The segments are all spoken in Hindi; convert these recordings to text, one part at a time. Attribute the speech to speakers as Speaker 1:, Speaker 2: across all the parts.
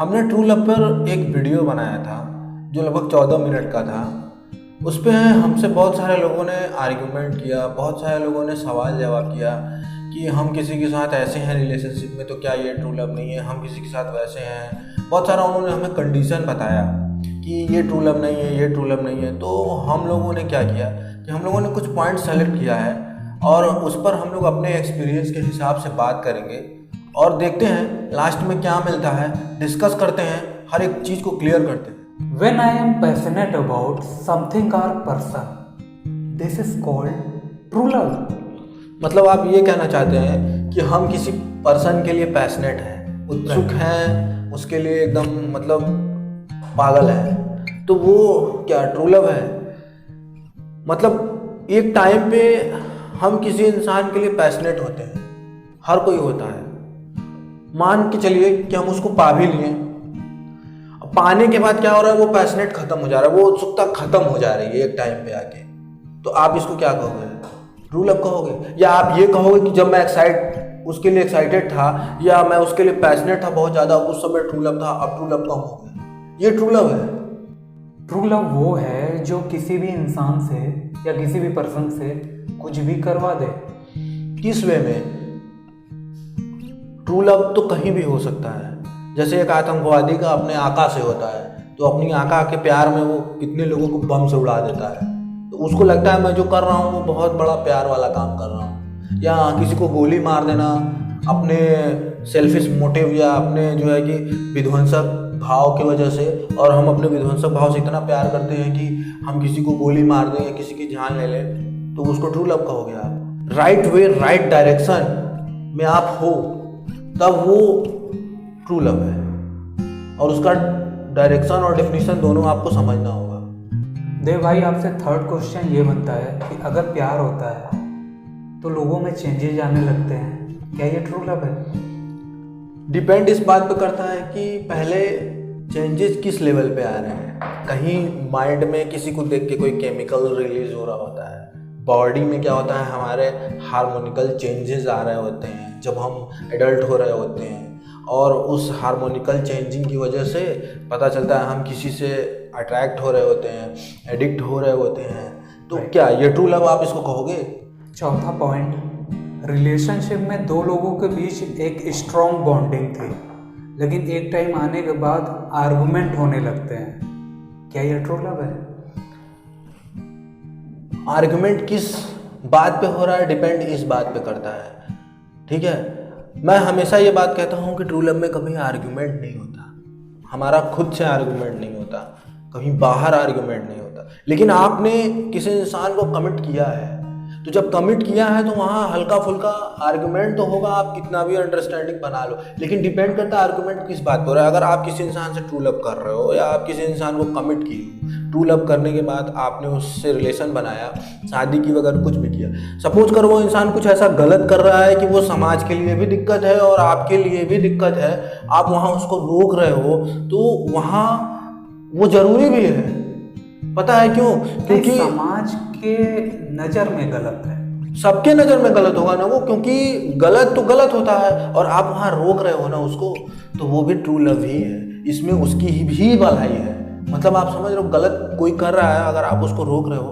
Speaker 1: हमने ट्रू लव पर एक वीडियो बनाया था जो लगभग 14 मिनट का था। उस पर हमसे बहुत सारे लोगों ने आर्ग्यूमेंट किया, बहुत सारे लोगों ने सवाल जवाब किया कि हम किसी के साथ ऐसे हैं रिलेशनशिप में तो क्या ये ट्रू लव नहीं है, हम किसी के साथ वैसे हैं। बहुत सारा उन्होंने हमें कंडीशन बताया कि ये ट्रू लव नहीं है, ये ट्रू लव नहीं है। तो हम लोगों ने क्या किया कि हम लोगों ने कुछ पॉइंट सेलेक्ट किया है और उस पर हम लोग अपने एक्सपीरियंस के हिसाब से बात करेंगे और देखते हैं लास्ट में क्या मिलता है, डिस्कस करते हैं, हर एक चीज़ को क्लियर करते हैं।
Speaker 2: When I am passionate about something or person, this is called true love.
Speaker 1: मतलब आप ये कहना चाहते हैं कि हम किसी पर्सन के लिए पैशनेट हैं, उत्सुक हैं, उसके लिए एकदम मतलब पागल है, तो वो क्या ट्रू लव है? मतलब एक टाइम पे हम किसी इंसान के लिए पैशनेट होते हैं, हर कोई होता है। मान के चलिए कि हम उसको पा भी लिए, पाने के बाद क्या हो रहा है, वो पैशनेट खत्म हो जा रहा है, वो उत्सुकता खत्म हो जा रही है एक टाइम पे आके। तो आप इसको क्या कहोगे? ट्रू लव कहोगे? या आप ये कहोगे कि जब मैं उसके लिए एक्साइटेड था या मैं उसके लिए पैशनेट था बहुत ज़्यादा, उस समय ट्रू लव था, अब ट्रू लव कम हो गया, ये ट्रू लव है?
Speaker 2: ट्रू लव वो है जो किसी भी इंसान से या किसी भी पर्सन से कुछ भी करवा दे।
Speaker 1: किस वे में? ट्रू लव तो कहीं भी हो सकता है। जैसे एक आतंकवादी का अपने आका से होता है, तो अपनी आका के प्यार में वो कितने लोगों को बम से उड़ा देता है, तो उसको लगता है मैं जो कर रहा हूँ वो बहुत बड़ा प्यार वाला काम कर रहा हूँ। या किसी को गोली मार देना अपने सेल्फिश मोटिव या अपने जो है कि विध्वंसक भाव की वजह से, और हम अपने विध्वंसक भाव से इतना प्यार करते हैं कि हम किसी को गोली मार दें या किसी की जान ले लें, तो उसको ट्रू लव कहोगे आप। राइट वे, राइट डायरेक्शन में आप हो तब वो ट्रू लव है, और उसका डायरेक्शन और डेफिनेशन दोनों आपको समझना होगा।
Speaker 2: देव भाई, आपसे थर्ड क्वेश्चन ये बनता है कि अगर प्यार होता है तो लोगों में चेंजेस आने लगते हैं, क्या ये ट्रू लव है?
Speaker 1: डिपेंड इस बात पे करता है कि पहले चेंजेस किस लेवल पे आ रहे हैं। कहीं माइंड में किसी को देख के कोई केमिकल रिलीज हो रहा होता है, बॉडी में क्या होता है, हमारे हार्मोनिकल चेंजेस आ रहे होते हैं जब हम एडल्ट हो रहे होते हैं, और उस हार्मोनिकल चेंजिंग की वजह से पता चलता है हम किसी से अट्रैक्ट हो रहे होते हैं, एडिक्ट हो रहे होते हैं। तो क्या ये ट्रू लव आप इसको कहोगे?
Speaker 2: चौथा पॉइंट, रिलेशनशिप में दो लोगों के बीच एक स्ट्रॉन्ग बॉन्डिंग थी, लेकिन एक टाइम आने के बाद आर्गुमेंट होने लगते हैं, क्या ये ट्रू लव है?
Speaker 1: आर्गुमेंट किस बात पे हो रहा है डिपेंड इस बात पे करता है, ठीक है। मैं हमेशा ये बात कहता हूँ कि ट्रू लव में कभी आर्गुमेंट नहीं होता, हमारा खुद से आर्गुमेंट नहीं होता, कहीं बाहर आर्गुमेंट नहीं होता। लेकिन आपने किसी इंसान को कमिट किया है, तो जब कमिट किया है तो वहाँ हल्का फुल्का आर्गुमेंट तो होगा, आप कितना भी अंडरस्टैंडिंग बना लो, लेकिन डिपेंड करता है आर्गुमेंट किस बात पर हो रहा है। अगर आप किसी इंसान से ट्रू लव कर रहे हो या आप किसी इंसान को कमिट की हो, ट्रू लव करने के बाद आपने उससे रिलेशन बनाया, शादी की वगैरह कुछ भी किया, सपोज करो वो इंसान कुछ ऐसा गलत कर रहा है कि वो समाज के लिए भी दिक्कत है और आपके लिए भी दिक्कत है, आप वहाँ उसको रोक रहे हो, तो वहाँ वो जरूरी भी है। पता है क्यों? क्योंकि
Speaker 2: समाज के नज़र में गलत है,
Speaker 1: सबके नज़र में गलत होगा ना वो, क्योंकि गलत तो गलत होता है और आप वहाँ रोक रहे हो ना उसको, तो वो भी ट्रू लव ही है, इसमें उसकी भी भलाई है। मतलब आप समझ रहे हो, गलत कोई कर रहा है, अगर आप उसको रोक रहे हो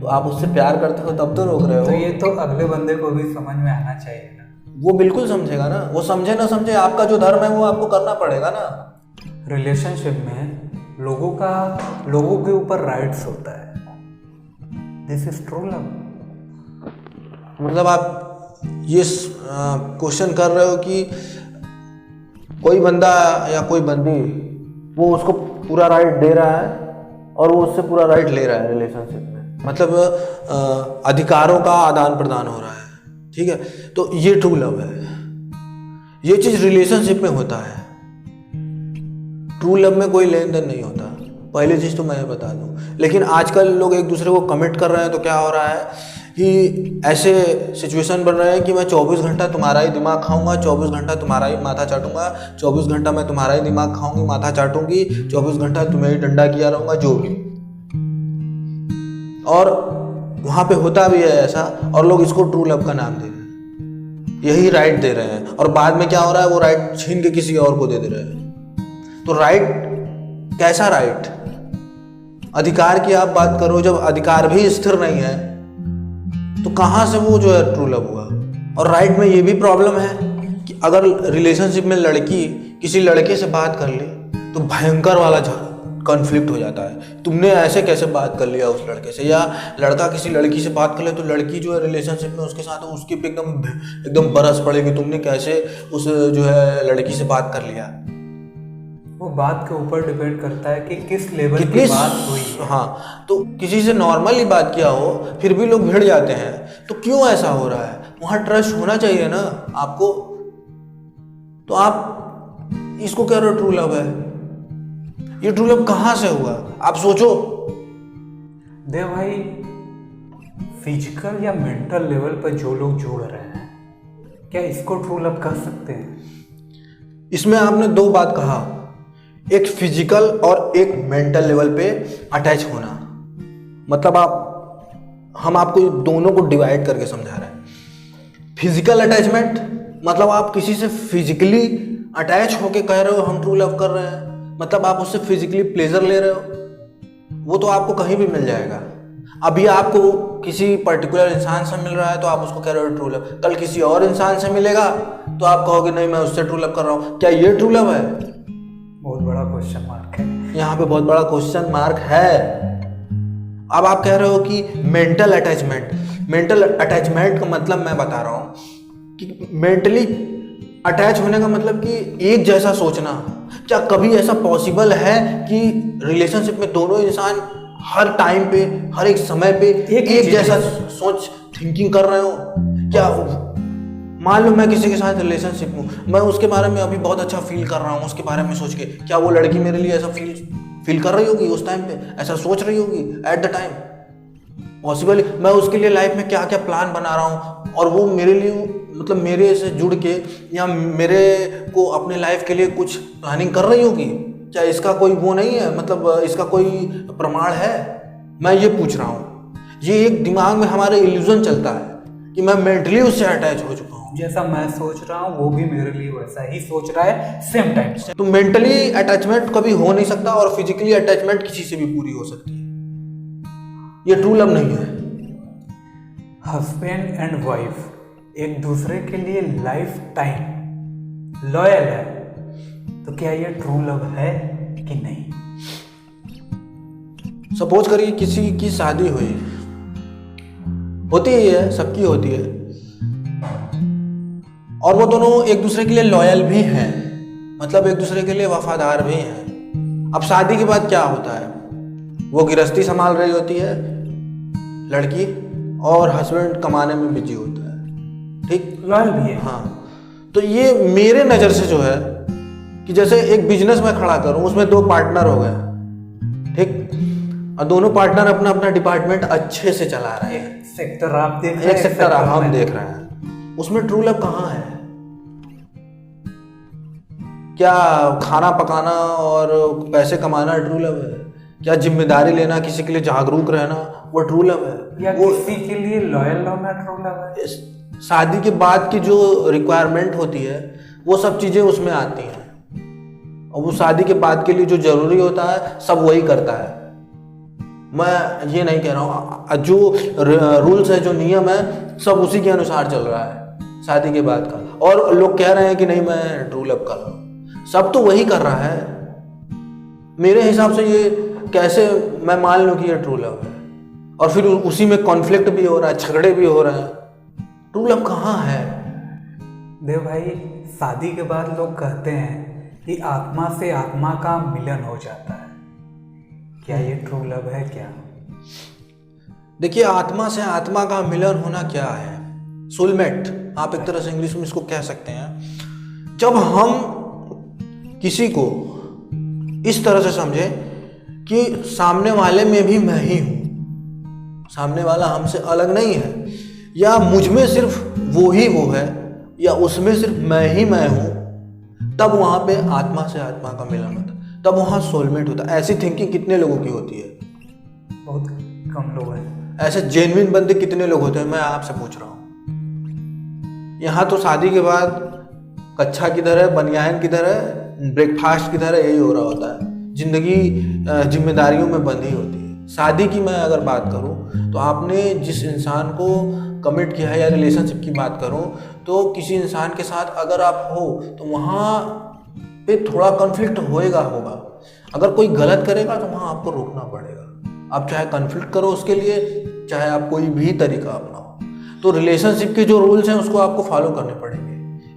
Speaker 1: तो आप उससे प्यार करते हो तब तो रोक रहे हो।
Speaker 2: तो ये तो अगले बंदे को भी समझ में आना चाहिए ना।
Speaker 1: वो बिल्कुल समझेगा ना, वो समझे ना समझे, आपका जो धर्म है वो आपको करना पड़ेगा ना।
Speaker 2: रिलेशनशिप में लोगों के ऊपर राइट्स होता है, दिस इज ट्रू लव।
Speaker 1: मतलब आप ये क्वेश्चन कर रहे हो कि कोई बंदा या कोई बंदी वो उसको पूरा राइट दे रहा है और वो उससे पूरा राइट ले रहा है रिलेशनशिप में, मतलब अधिकारों का आदान प्रदान हो रहा है, ठीक है, तो ये ट्रू लव है। ये चीज़ रिलेशनशिप में होता है, ट्रू लव में कोई लेन देन नहीं होता, पहली चीज़ तो मैं बता दूं। लेकिन आजकल लोग एक दूसरे को कमिट कर रहे हैं, तो क्या हो रहा है कि ऐसे सिचुएशन बन रहे हैं कि मैं 24 घंटा तुम्हारा ही दिमाग खाऊंगा, 24 घंटा तुम्हारा ही माथा चाटूंगा, 24 घंटा मैं तुम्हारा ही दिमाग खाऊंगी, माथा चाटूंगी, 24 घंटा तुम्हें ही डंडा किया रहूंगा, जो भी। और वहाँ पे होता भी है ऐसा, और लोग इसको ट्रू लव का नाम दे रहे हैं, यही राइट दे रहे हैं, और बाद में क्या हो रहा है, वो राइट छीन के किसी और को दे रहे हैं। तो राइट, कैसा राइट? अधिकार की आप बात करो, जब अधिकार भी स्थिर नहीं है तो कहाँ से वो जो है ट्रू लव हुआ? और राइट में ये भी प्रॉब्लम है कि अगर रिलेशनशिप में लड़की किसी लड़के से बात कर ली तो भयंकर वाला कॉन्फ्लिक्ट हो जाता है, तुमने ऐसे कैसे बात कर लिया उस लड़के से, या लड़का किसी लड़की से बात कर ले तो लड़की जो है रिलेशनशिप में उसके साथ उसकी पे एकदम बरस पड़ेगी, तुमने कैसे उस जो है लड़की से बात कर लिया।
Speaker 2: वो बात के ऊपर डिपेंड करता है कि किस लेवल की बात हुई है।
Speaker 1: हाँ, तो किसी से नॉर्मली बात किया हो फिर भी लोग भिड़ जाते हैं, तो क्यों ऐसा हो रहा है? वहाँ ट्रस्ट होना चाहिए ना आपको। तो आप इसको कह रहे हो ट्रू लव है, ये ट्रू लव कहाँ से हुआ? आप सोचो।
Speaker 2: देव भाई, फिजिकल या मेंटल लेवल पर जो लोग जुड़ रहे हैं, क्या इसको ट्रू लव कह सकते हैं?
Speaker 1: इसमें आपने दो बात कहा, एक फिजिकल और एक मेंटल लेवल पे अटैच होना। मतलब हम आपको दोनों को डिवाइड करके समझा रहे हैं। फिजिकल अटैचमेंट मतलब आप किसी से फिजिकली अटैच होके कह रहे हो हम ट्रू लव कर रहे हैं, मतलब आप उससे फिजिकली प्लेजर ले रहे हो, वो तो आपको कहीं भी मिल जाएगा। अभी आपको किसी पर्टिकुलर इंसान से मिल रहा है तो आप उसको कह रहे हो ट्रू लव, कल किसी और इंसान से मिलेगा तो आप कहोगे नहीं मैं उससे ट्रू लव कर रहा हूँ। क्या ये ट्रू लव है?
Speaker 2: बहुत बड़ा क्वेश्चन मार्क है
Speaker 1: यहाँ पे, बहुत बड़ा क्वेश्चन मार्क है। अब आप कह रहे हो कि मेंटल अटैचमेंट, मेंटल अटैचमेंट का मतलब मैं बता रहा हूँ कि मेंटली अटैच होने का मतलब कि एक जैसा सोचना। क्या कभी ऐसा पॉसिबल है कि रिलेशनशिप में दोनों इंसान हर टाइम पे, हर एक समय पे एक जैसा सोच थिंकिंग कर रहे हो? क्या मान लो मैं किसी के साथ रिलेशनशिप हूँ, मैं उसके बारे में अभी बहुत अच्छा फील कर रहा हूँ उसके बारे में सोच के, क्या वो लड़की मेरे लिए ऐसा फील कर रही होगी उस टाइम पे, ऐसा सोच रही होगी एट द टाइम? पॉसिबल। मैं उसके लिए लाइफ में क्या क्या प्लान बना रहा हूँ और वो मेरे लिए, मतलब मेरे से जुड़ के या मेरे को अपने लाइफ के लिए कुछ प्लानिंग कर रही होगी? क्या इसका कोई वो नहीं है, मतलब इसका कोई प्रमाण है? मैं ये पूछ रहा हूँ। ये एक दिमाग में हमारे इल्यूजन चलता है कि मैं मेंटली उससे अटैच हो चुका हूँ,
Speaker 2: जैसा मैं सोच रहा हूँ वो भी मेरे लिए वैसा ही सोच रहा है सेम टाइम।
Speaker 1: तो मेंटली अटैचमेंट कभी हो नहीं सकता और फिजिकली अटैचमेंट किसी से भी पूरी हो सकती है। ये ट्रू लव नहीं है।
Speaker 2: हस्बैंड एंड वाइफ एक दूसरे के लिए लाइफ टाइम लॉयल है, तो क्या ये ट्रू लव है कि नहीं?
Speaker 1: सपोज करिए किसी की शादी हुई, होती ही है, सबकी होती है, और वो दोनों एक दूसरे के लिए लॉयल भी हैं, मतलब एक दूसरे के लिए वफादार भी हैं। अब शादी के बाद क्या होता है, वो गृहस्थी संभाल रही होती है लड़की और हस्बैंड कमाने में बिजी होता है, ठीक,
Speaker 2: लॉयल भी है।
Speaker 1: हाँ, तो ये मेरे नज़र से जो है कि जैसे एक बिजनेस में खड़ा करूं, उसमें दो पार्टनर हो गए, ठीक, और दोनों पार्टनर अपना अपना डिपार्टमेंट अच्छे से चला रहे हैं।
Speaker 2: एक सेक्टर आप देख रहे हैं,
Speaker 1: एक सेक्टर हम देख रहे हैं, उसमें ट्रू लव कहाँ है? क्या खाना पकाना और पैसे कमाना ट्रू लव है? क्या जिम्मेदारी लेना, किसी के लिए जागरूक रहना वो ट्रू लव है?
Speaker 2: या
Speaker 1: वो
Speaker 2: किसी के लिए लॉयल होना ट्रू लव है?
Speaker 1: शादी के बाद की जो रिक्वायरमेंट होती है वो सब चीज़ें उसमें आती हैं, और वो शादी के बाद के लिए जो जरूरी होता है सब वही करता है। मैं ये नहीं कह रहा हूँ, जो रूल्स है, जो नियम है, सब उसी के अनुसार चल रहा है शादी के बाद का, और लोग कह रहे हैं कि नहीं मैं ट्रू लव कर रहा हूँ, सब तो वही कर रहा है। मेरे हिसाब से ये कैसे मैं मान लूँ कि ये ट्रू लव है, और फिर उसी में कॉन्फ्लिक्ट भी हो रहा है, झगड़े भी हो रहे हैं? ट्रू लव कहाँ है?
Speaker 2: देव भाई, शादी के बाद लोग कहते हैं कि आत्मा से आत्मा का मिलन हो जाता है, क्या ये ट्रू लव है क्या?
Speaker 1: देखिए, आत्मा से आत्मा का मिलन होना क्या है? सोलमेट आप एक तरह से इंग्लिश में इसको कह सकते हैं। जब हम किसी को इस तरह से समझे कि सामने वाले में भी मैं ही हूं, सामने वाला हमसे अलग नहीं है, या मुझ में सिर्फ वो ही वो है, या उसमें सिर्फ मैं ही मैं हूं, तब वहां पे आत्मा से आत्मा का मिलन होता है, तब वहां सोलमेट होता है। ऐसी थिंकिंग कितने लोगों की होती है?
Speaker 2: बहुत कम लोग हैं।
Speaker 1: ऐसे जेन्युइन बंदे कितने लोग होते हैं? मैं आपसे पूछ रहा हूँ। यहाँ तो शादी के बाद कच्छा किधर है, बनियान किधर है, ब्रेकफास्ट की तरह यही हो रहा होता है। जिंदगी जिम्मेदारियों में बंधी होती है। शादी की मैं अगर बात करूं तो आपने जिस इंसान को कमिट किया है, या रिलेशनशिप की बात करूं तो किसी इंसान के साथ अगर आप हो तो वहाँ पे थोड़ा कॉन्फ्लिक्ट होएगा होगा। अगर कोई गलत करेगा तो वहाँ आपको रोकना पड़ेगा। आप चाहे कॉन्फ्लिक्ट करो उसके लिए, चाहे आप कोई भी तरीका अपनाओ। तो रिलेशनशिप के जो रूल्स हैं उसको आपको फॉलो करने पड़ेंगे।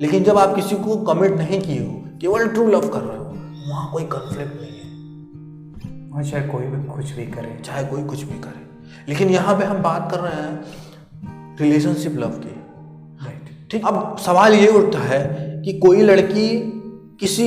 Speaker 1: लेकिन जब आप किसी को कमिट नहीं किए हो, केवल ट्रू लव कर रहे हो, वहाँ कोई कॉन्फ्लिक्ट नहीं है।
Speaker 2: और चाहे कोई भी कुछ भी करे,
Speaker 1: चाहे कोई कुछ भी करे। लेकिन यहाँ पे हम बात कर रहे हैं रिलेशनशिप लव की,
Speaker 2: राइट।
Speaker 1: ठीक। अब सवाल ये उठता है कि कोई लड़की किसी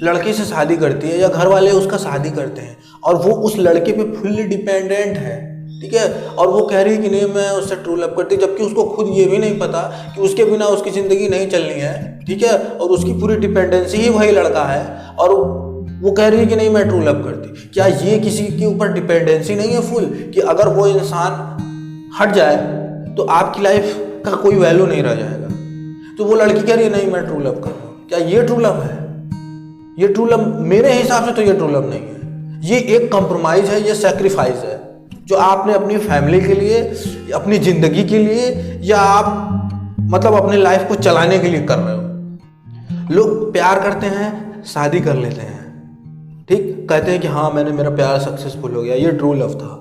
Speaker 1: लड़के से शादी करती है या घर वाले उसका शादी करते हैं और वो उस लड़के पे फुल्ली डिपेंडेंट है, ठीक है, और वो कह रही है कि नहीं मैं उससे ट्रू लव करती, जबकि उसको खुद ये भी नहीं पता कि उसके बिना उसकी ज़िंदगी नहीं चलनी है, ठीक है, और उसकी पूरी डिपेंडेंसी ही वही लड़का है, और वो कह रही है कि नहीं मैं ट्रू लव करती। क्या ये किसी के ऊपर डिपेंडेंसी नहीं है फुल, कि अगर वो इंसान हट जाए तो आपकी लाइफ का कोई वैल्यू नहीं रह जाएगा? तो वो लड़की कह रही है नहीं मैं ट्रू लव कर रही हूँ। क्या ये ट्रू लव है? ये ट्रू लव मेरे हिसाब से तो ये ट्रू लव नहीं है। ये एक कॉम्प्रोमाइज है, ये सेक्रीफाइस है जो आपने अपनी फैमिली के लिए, अपनी ज़िंदगी के लिए, या आप मतलब अपने लाइफ को चलाने के लिए कर रहे हो। लोग प्यार करते हैं, शादी कर लेते हैं, ठीक, कहते हैं कि हाँ मेरा प्यार सक्सेसफुल हो गया, ये ट्रू लव था।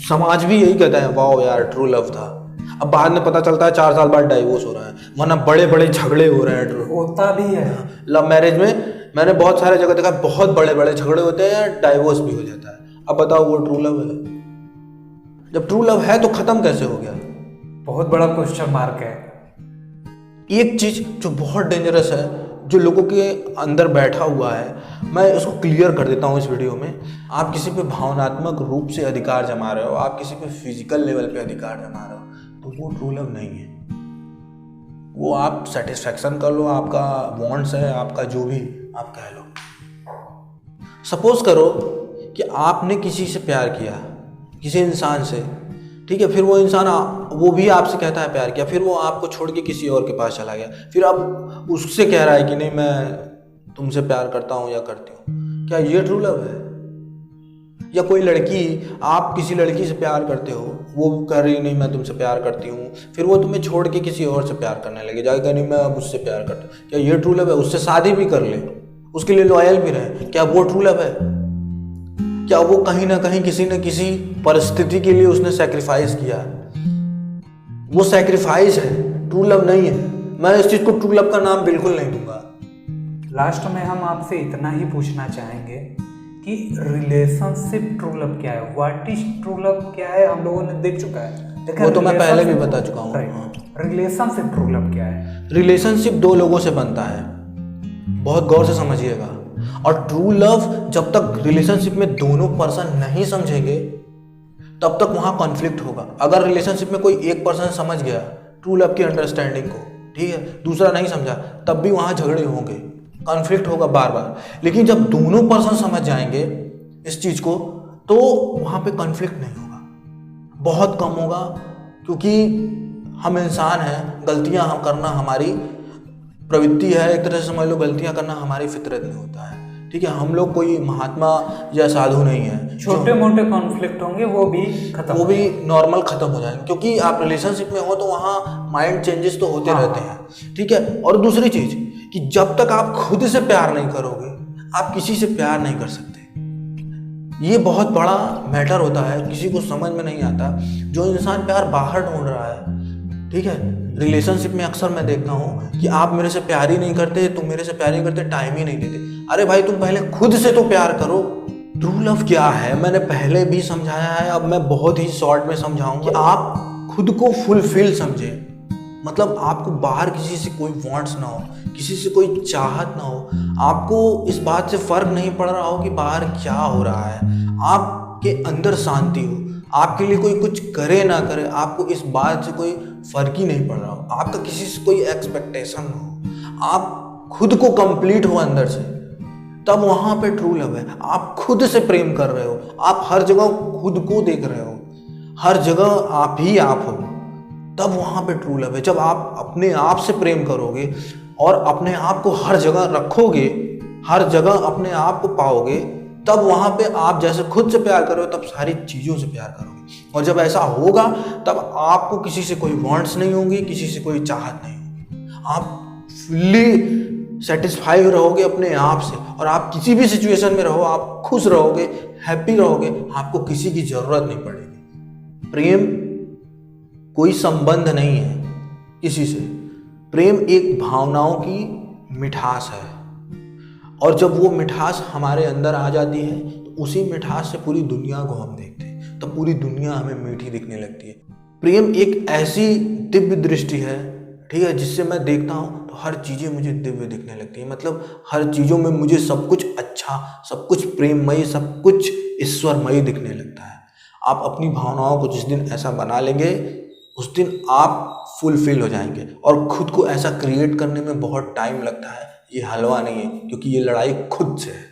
Speaker 1: समाज भी यही कहता है वाओ यार ट्रू लव था। अब बाद में पता चलता है 4 साल बाद डाइवोर्स हो रहा है, वरना बड़े बड़े झगड़े हो रहे हैं।
Speaker 2: होता भी है
Speaker 1: लव मैरिज में मैंने बहुत सारे जगह देखा, बहुत बड़े बड़े झगड़े होते हैं, डाइवोर्स भी हो जाता है। अब बताओ वो ट्रू लव है? जब ट्रू लव है तो खत्म कैसे हो गया?
Speaker 2: बहुत बड़ा क्वेश्चन मार्क है।
Speaker 1: एक चीज जो बहुत डेंजरस है, जो लोगों के अंदर बैठा हुआ है, मैं उसको क्लियर कर देता हूँ इस वीडियो में। आप किसी पे भावनात्मक रूप से अधिकार जमा रहे हो, आप किसी पे फिजिकल लेवल पे अधिकार जमा रहे हो, तो वो ट्रू लव नहीं है। वो आप सेटिस्फैक्शन कर लो, आपका वांट्स है, आपका जो भी आप कह लो। सपोज करो कि आपने किसी से प्यार किया, किसी इंसान से, ठीक है, फिर वो इंसान वो भी आपसे कहता है प्यार किया, फिर वो आपको छोड़ के किसी और के पास चला गया, फिर अब उससे कह रहा है कि नहीं मैं तुमसे प्यार करता हूँ या करती हूँ। क्या ये ट्रू लव है? या कोई लड़की, आप किसी लड़की से प्यार करते हो, वो कह रही नहीं मैं तुमसे प्यार करती हूँ, फिर वो तुम्हें छोड़ के किसी और से प्यार करने लगे, जाएगा नहीं मैं अब उससे प्यार करता हूँ। क्या ये ट्रू लव है? उससे शादी भी कर ले, उसके लिए लॉयल भी रहे, क्या वो ट्रू लव है? क्या वो कहीं ना कहीं किसी न किसी परिस्थिति के लिए उसने सैक्रिफाइस किया? वो सैक्रिफाइस है, ट्रू लव नहीं है। मैं इस चीज को ट्रू लव का नाम बिल्कुल नहीं दूंगा।
Speaker 2: लास्ट में हम आपसे इतना ही पूछना चाहेंगे कि रिलेशनशिप ट्रू लव क्या है, व्हाट इज ट्रू लव क्या है, हम लोगों ने देख चुका है।
Speaker 1: वो तो मैं पहले भी बता चुका हूँ।
Speaker 2: रिलेशनशिप ट्रू लव क्या है?
Speaker 1: रिलेशनशिप 2 लोगों से बनता है, बहुत गौर से समझिएगा। और ट्रू लव जब तक रिलेशनशिप में दोनों पर्सन नहीं समझेंगे तब तक वहां कॉन्फ्लिक्ट होगा। अगर रिलेशनशिप में कोई एक पर्सन समझ गया ट्रू लव की अंडरस्टैंडिंग को, ठीक है, दूसरा नहीं समझा, तब भी वहां झगड़े होंगे, कॉन्फ्लिक्ट होगा बार बार। लेकिन जब दोनों पर्सन समझ जाएंगे इस चीज को तो वहां पे कॉन्फ्लिक्ट नहीं होगा, बहुत कम होगा, क्योंकि हम इंसान हैं, गलतियां हम करना हमारी प्रवृत्ति है, एक तरह से समझ लो गलतियां करना हमारी फितरत में होता है, ठीक है। हम लोग कोई महात्मा या साधु नहीं है।
Speaker 2: छोटे मोटे कॉन्फ्लिक्ट होंगे वो भी
Speaker 1: नॉर्मल खत्म हो जाएंगे, क्योंकि आप रिलेशनशिप में हो तो वहाँ माइंड चेंजेस तो होते रहते हैं, ठीक है। और दूसरी चीज कि जब तक आप खुद से प्यार नहीं करोगे आप किसी से प्यार नहीं कर सकते। ये बहुत बड़ा मैटर होता है, किसी को समझ में नहीं आता। जो इंसान प्यार बाहर ढूंढ रहा है, ठीक है, रिलेशनशिप में अक्सर मैं देखता हूँ कि आप मेरे से प्यार ही नहीं करते, तुम मेरे से प्यार ही करते, टाइम ही नहीं देते। अरे भाई तुम पहले खुद से तो प्यार करो। ट्रू लव क्या है मैंने पहले भी समझाया है, अब मैं बहुत ही शॉर्ट में समझाऊंगा कि आप खुद को फुलफिल समझे। मतलब आपको बाहर किसी से कोई वांट्स ना हो, किसी से कोई चाहत ना हो, आपको इस बात से फर्क नहीं पड़ रहा हो कि बाहर क्या हो रहा है, आपके अंदर शांति हो, आपके लिए कोई कुछ करे ना करे, आपको इस बात से कोई फर्क ही नहीं पड़ रहा हो, आपका किसी से कोई एक्सपेक्टेशन हो, आप खुद को कंप्लीट हो अंदर से, तब वहां पे ट्रू लव है। आप खुद से प्रेम कर रहे हो, आप हर जगह खुद को देख रहे हो, हर जगह आप ही आप हो, तब वहां पे ट्रू लव है। जब आप अपने आप से प्रेम करोगे और अपने आप को हर जगह रखोगे हर जगह अपने आप को पाओगे, तब वहां पे आप जैसे खुद से प्यार करो तब सारी चीजों से प्यार करोगे। और जब ऐसा होगा तब आपको किसी से कोई वांट्स नहीं होंगी, किसी से कोई चाहत नहीं होगी। आप फुल्ली सेटिस्फाई रहोगे अपने आप से, और आप किसी भी सिचुएशन में रहो आप खुश रहोगे, हैप्पी रहोगे, आपको किसी की जरूरत नहीं पड़ेगी। प्रेम कोई संबंध नहीं है किसी से, प्रेम एक भावनाओं की मिठास है। और जब वो मिठास हमारे अंदर आ जाती है तो उसी मिठास से पूरी दुनिया को हम देखते हैं, तो पूरी दुनिया हमें मीठी दिखने लगती है। प्रेम एक ऐसी दिव्य दृष्टि है, ठीक है, जिससे मैं देखता हूँ तो हर चीज़ें मुझे दिव्य दिखने लगती है। मतलब हर चीज़ों में मुझे सब कुछ अच्छा, सब कुछ प्रेममयी, सब कुछ ईश्वरमयी दिखने लगता है। आप अपनी भावनाओं को जिस दिन ऐसा बना लेंगे उस दिन आप फुलफिल हो जाएंगे। और खुद को ऐसा क्रिएट करने में बहुत टाइम लगता है, ये हलवा नहीं है, क्योंकि ये लड़ाई खुद से है।